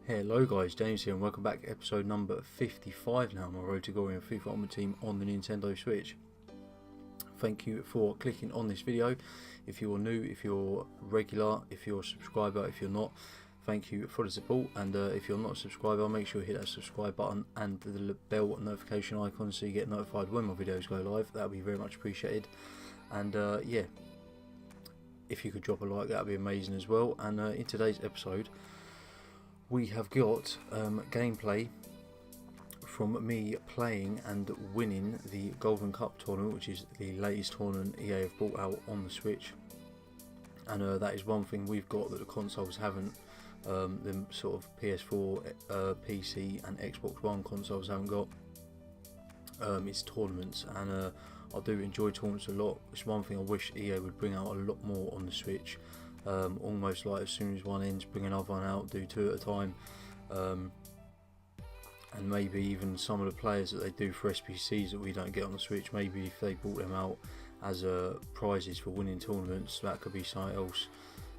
Hello guys, James here and welcome back to episode number 55 now. I'm on my road to glory FIFA Ultimate Team on the Nintendo Switch. Thank you for clicking on this video. If you're new, if you're regular, if you're a subscriber, if you're not, thank you for the support. And if you're not a subscriber, make sure you hit that subscribe button and the bell notification icon so you get notified when my videos go live. That would be very much appreciated. And yeah, if you could drop a like, that would be amazing as well. And in today's episode, we have got gameplay from me playing and winning the Golden Cup tournament, which is the latest tournament EA have brought out on the Switch. And that is one thing we've got that the consoles haven't. The sort of PS4, PC and Xbox One consoles haven't got. It's tournaments, and I do enjoy tournaments a lot. It's one thing I wish EA would bring out a lot more on the Switch. Almost like as soon as one ends, bring another one out, do two at a time, and maybe even some of the players that they do for SPCs that we don't get on the Switch, maybe if they brought them out as prizes for winning tournaments, that could be something else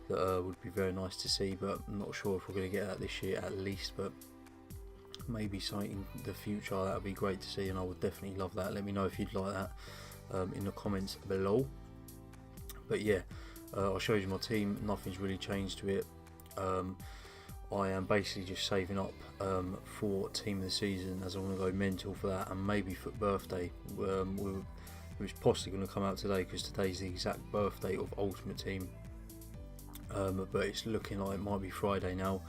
that would be very nice to see. But I'm not sure if we're going to get that this year at least, but maybe something in the future that would be great to see, and I would definitely love that. Let me know if you'd like that in the comments below. But yeah, I showed you my team, nothing's really changed to it. I am basically just saving up for team of the season, as I want to go mental for that, and maybe for birthday. It was possibly going to come out today because today's the exact birthday of Ultimate Team, but it's looking like it might be Friday now,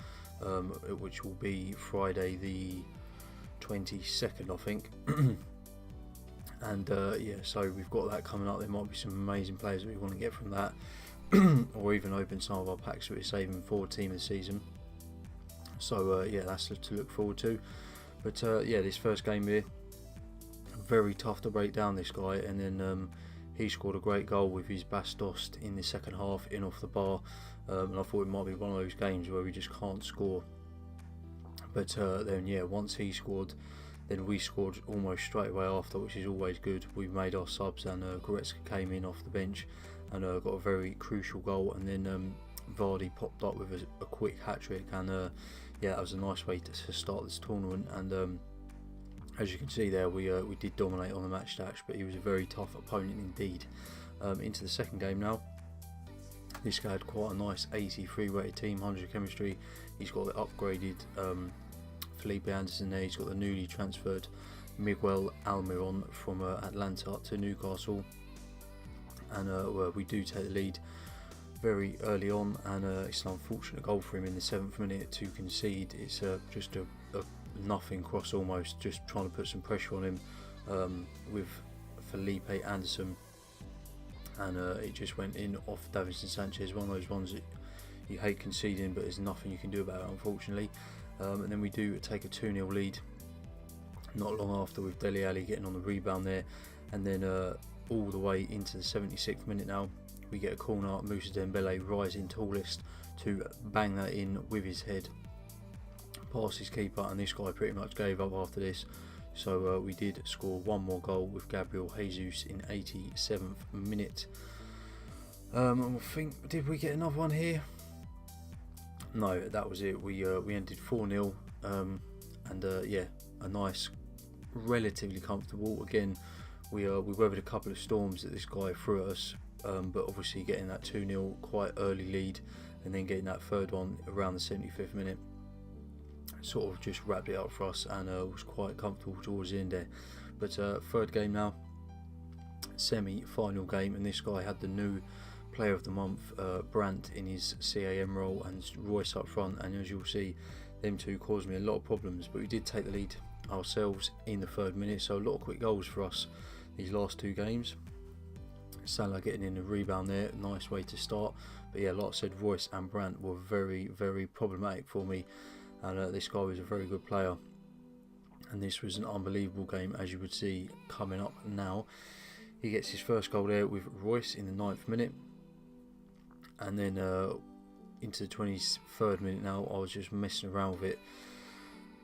which will be Friday the 22nd, I think. And yeah, so we've got that coming up. There might be some amazing players that we want to get from that. Or even open some of our packs that we're saving for team of the season. So yeah, that's to look forward to. But yeah, this first game here, very tough to break down this guy, and then he scored a great goal with his Bastos in the second half, in off the bar, and I thought it might be one of those games where we just can't score. But then yeah, once he scored, then we scored almost straight away after, which is always good. We made our subs, and Goretzka came in off the bench and got a very crucial goal, and then Vardy popped up with a quick hat-trick, and yeah, that was a nice way to start this tournament. And as you can see there, we did dominate on the match stats, but he was a very tough opponent indeed. Into the second game now. This guy had quite a nice 83 rated team, 100 chemistry. He's got the upgraded Felipe Anderson there. He's got the newly transferred Miguel Almiron from Atlanta to Newcastle. And well, we do take the lead very early on, and it's an unfortunate goal for him in the 7th minute to concede. It's just a nothing cross, almost just trying to put some pressure on him with Felipe Anderson, and it just went in off Davinson Sanchez. One of those ones that you hate conceding, but there's nothing you can do about it, unfortunately. And then we do take a 2-0 lead not long after, with Dele Alli getting on the rebound there, and then all the way into the 76th minute now, we get a corner. Moussa Dembele rising tallest to bang that in with his head past his keeper, and this guy pretty much gave up after this. So we did score one more goal with Gabriel Jesus in 87th minute. I think, did we get another one here? No, that was it. We ended 4-0, and yeah, a nice, relatively comfortable. Again, we weathered a couple of storms that this guy threw at us, but obviously getting that 2-0 quite early lead, and then getting that third one around the 75th minute sort of just wrapped it up for us, and was quite comfortable towards the end there. But third game now, semi-final game, and this guy had the new player of the month, BRANDT, in his CAM role, and Royce up front, and as you'll see, them two caused me a lot of problems, but we did take the lead ourselves in the 3rd minute. So a lot of quick goals for us these last two games. Salah getting in the rebound there, nice way to start. But yeah, like I said, Royce and BRANDT were very, very problematic for me, and this guy was a very good player, and this was an unbelievable game, as you would see coming up now. He gets his first goal there with Royce in the 9th minute, and then into the 23rd minute now, I was just messing around with it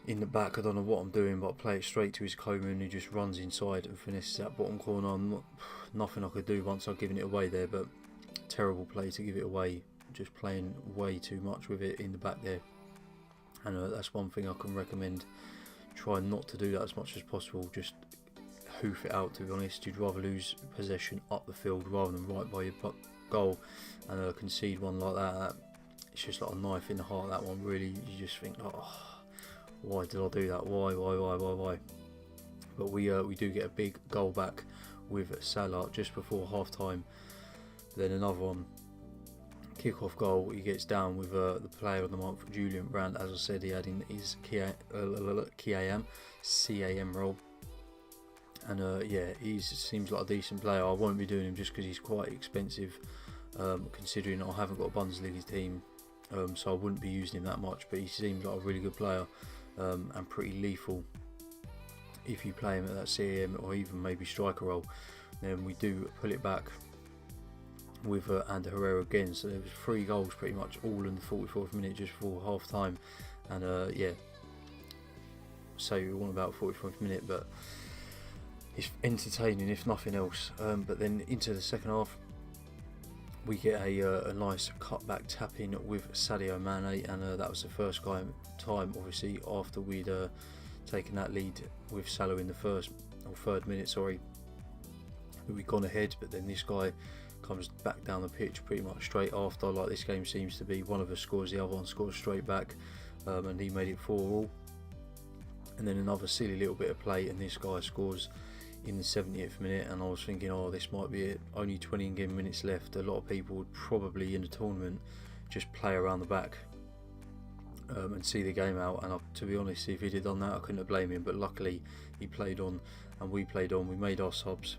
in the back. I don't know what I'm doing, but I play it straight to his Coleman, who just runs inside and finishes that bottom corner. Nothing I could do once I've given it away there, but terrible play to give it away, just playing way too much with it in the back there. and that's one thing I can recommend. Try not to do that as much as possible, just hoof it out. To be honest, you'd rather lose possession up the field rather than right by your goal and concede one like that. It's just like a knife in the heart, that one. Really, you just think, oh, why did I do that? Why? But we do get a big goal back with Salah just before half time. Then another one, kick-off goal. He gets down with the player of the month, JULIAN. BRANDT, as I said, he had in his CAM role. And yeah, he seems like a decent player. I won't be doing him just because he's quite expensive, considering I haven't got a Bundesliga team, so I wouldn't be using him that much. But he seems like a really good player, and pretty lethal if you play him at that CAM or even maybe striker role. Then we do pull it back with Ander Herrera again. So there was 3 goals pretty much all in the 44th minute just before half time. And yeah, say we want about 44th minute, but it's entertaining if nothing else. But then into the second half, we get a nice cutback tap in with Sadio Mane, and that was the first time obviously after we'd taken that lead with Salah in the first or third minute, sorry, we'd gone ahead. But then this guy comes back down the pitch pretty much straight after, like this game seems to be. One of us scores, the other one scores straight back, and he made it 4-4. And then another silly little bit of play, and this guy scores in the 70th minute. And I was thinking, oh, this might be it, only 20 in-game minutes left. A lot of people would probably in the tournament just play around the back and see the game out, and to be honest, if he'd have done that, I couldn't have blamed him. But luckily he played on and we played on. We made our subs.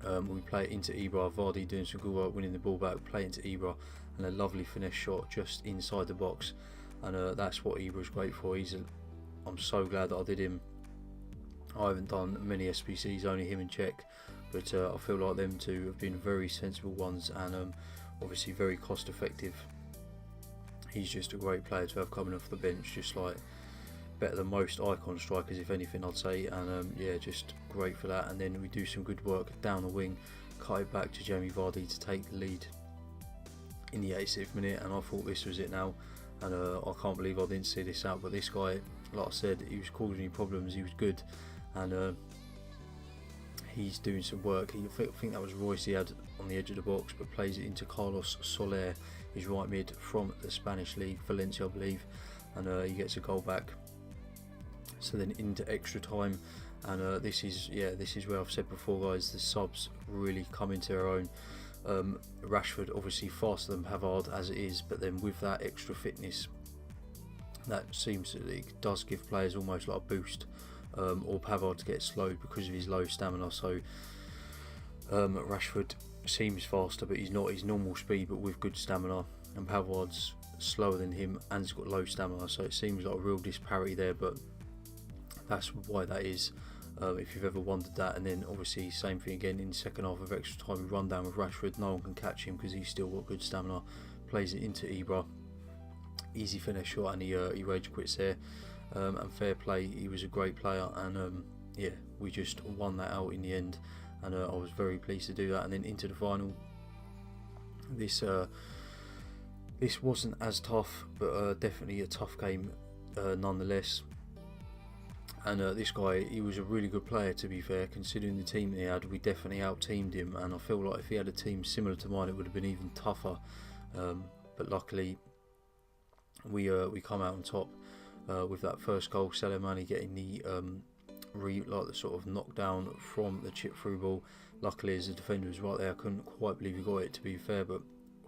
We play it into Ibra. Vardy doing some good work, winning the ball back, play into Ibra, and a lovely finesse shot just inside the box. And that's what Ibra's great for. I'm so glad that I did him. I haven't done many SPCs, only him and Czech, but I feel like them two have been very sensible ones, and obviously very cost effective. He's just a great player to have coming off the bench, just like better than most icon strikers, if anything, I'd say. And yeah, just great for that. And then we do some good work down the wing, cut it back to Jamie Vardy to take the lead in the 86th minute, and I thought this was it now. And I can't believe I didn't see this out. But this guy, like I said, he was causing me problems. He was good, and he's doing some work. I think that was Royce he had on the edge of the box, but plays it into Carlos Soler, his right mid from the Spanish league, Valencia, I believe, and he gets a goal back. So then into extra time, and this is where I've said before, guys, the subs really come into their own. Rashford obviously faster than Pavard as it is, but then with that extra fitness, that seems that it does give players almost like a boost, or Pavard to get slowed because of his low stamina. So Rashford seems faster, but he's not his normal speed, but with good stamina, and Pavard's slower than him and he's got low stamina, so it seems like a real disparity there. But that's why that is, if you've ever wondered that. And then obviously same thing again in the second half of extra time, we run down with Rashford, no one can catch him because he's still got good stamina, plays it into Ibra, easy finish shot, and he rage quits there. And fair play, he was a great player, and yeah, we just won that out in the end, and I was very pleased to do that. And then into the final, this wasn't as tough, but definitely a tough game nonetheless. And this guy, he was a really good player, to be fair, considering the team he had. We definitely out-teamed him, and I feel like if he had a team similar to mine, it would have been even tougher. But luckily, we come out on top with that first goal. Salah Mane getting the the sort of knockdown from the chip through ball. Luckily, as the defender was right there, I couldn't quite believe he got it, to be fair. But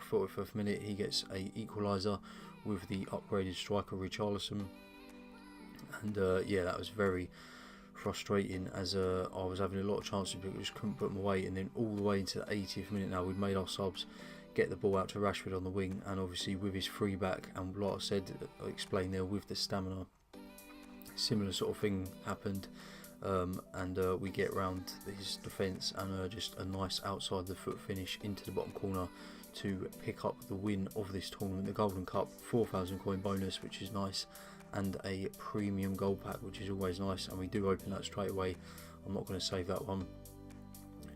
45th minute, he gets a equaliser with the upgraded striker RICHARLISON. And yeah, that was very frustrating, as I was having a lot of chances but just couldn't put them away. And then all the way into the 80th minute now, we'd made our subs, get the ball out to Rashford on the wing, and obviously with his free back, and like I said, I explained there, with the stamina, similar sort of thing happened. And we get round his defence, and just a nice outside the foot finish into the bottom corner to pick up the win of this tournament, the Golden Cup, 4,000 coin bonus, which is nice, and a premium gold pack, which is always nice. And we do open that straight away. I'm not going to save that one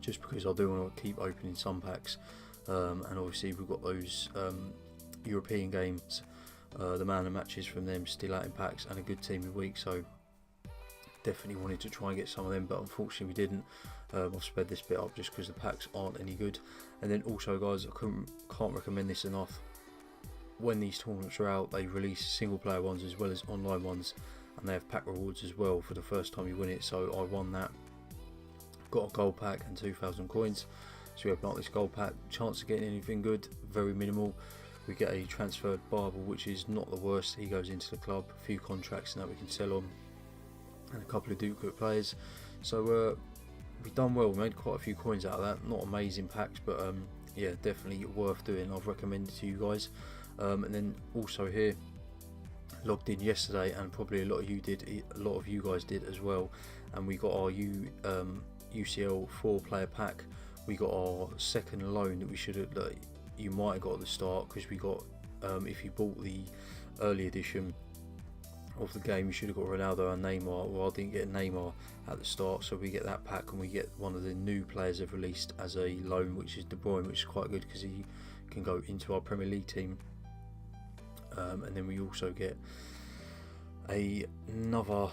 just because I do want to keep opening some packs, and obviously we've got those European games the man of matches from them still out in packs, and a good team of week. So definitely wanted to try and get some of them, but unfortunately we didn't. I've sped this bit up just because the packs aren't any good. And then also, guys, I can't recommend this enough. When these tournaments are out, they release single player ones as well as online ones, and they have pack rewards as well for the first time you win it. So I won that, got a gold pack and 2,000 coins. So we open up this gold pack, chance of getting anything good, very minimal. We get a transferred Bible, which is not the worst. He goes into the club, a few contracts and that we can sell on, and a couple of duplicate players. So we've done well. We made quite a few coins out of that. Not amazing packs, but yeah, definitely worth doing. I've recommended it to you guys. And then also here, logged in yesterday, and probably a lot of you guys did as well. And we got our UCL 4-player pack. We got our second loan that we should have. You might have got at the start, because we got if you bought the early edition of the game, you should have got Ronaldo and Neymar. Well, I didn't get Neymar at the start, so we get that pack, and we get one of the new players they've released as a loan, which is De Bruyne, which is quite good because he can go into our Premier League team. And then we also get another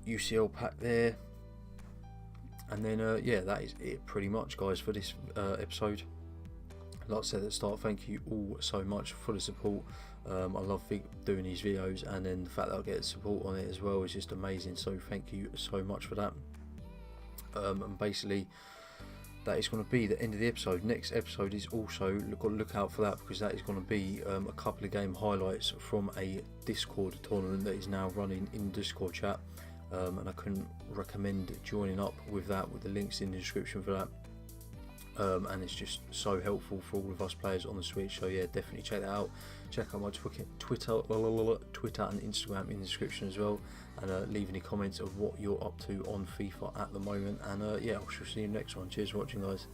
UCL pack there. And then yeah, that is it pretty much, guys, for this episode. Like I said at the start, thank you all so much for the support. I love doing these videos, and then the fact that I get support on it as well is just amazing. So thank you so much for that. And basically, that is going to be the end of the episode. Next episode is also, got to look out for that, because that is going to be a couple of game highlights from a Discord tournament that is now running in Discord chat. And I couldn't recommend joining up with that, with the links in the description for that. And it's just so helpful for all of us players on the Switch. So yeah, definitely check that out. Check out my Twitter and Instagram in the description as well, and leave any comments of what you're up to on FIFA at the moment. And yeah, I shall see you next one. Cheers for watching, guys.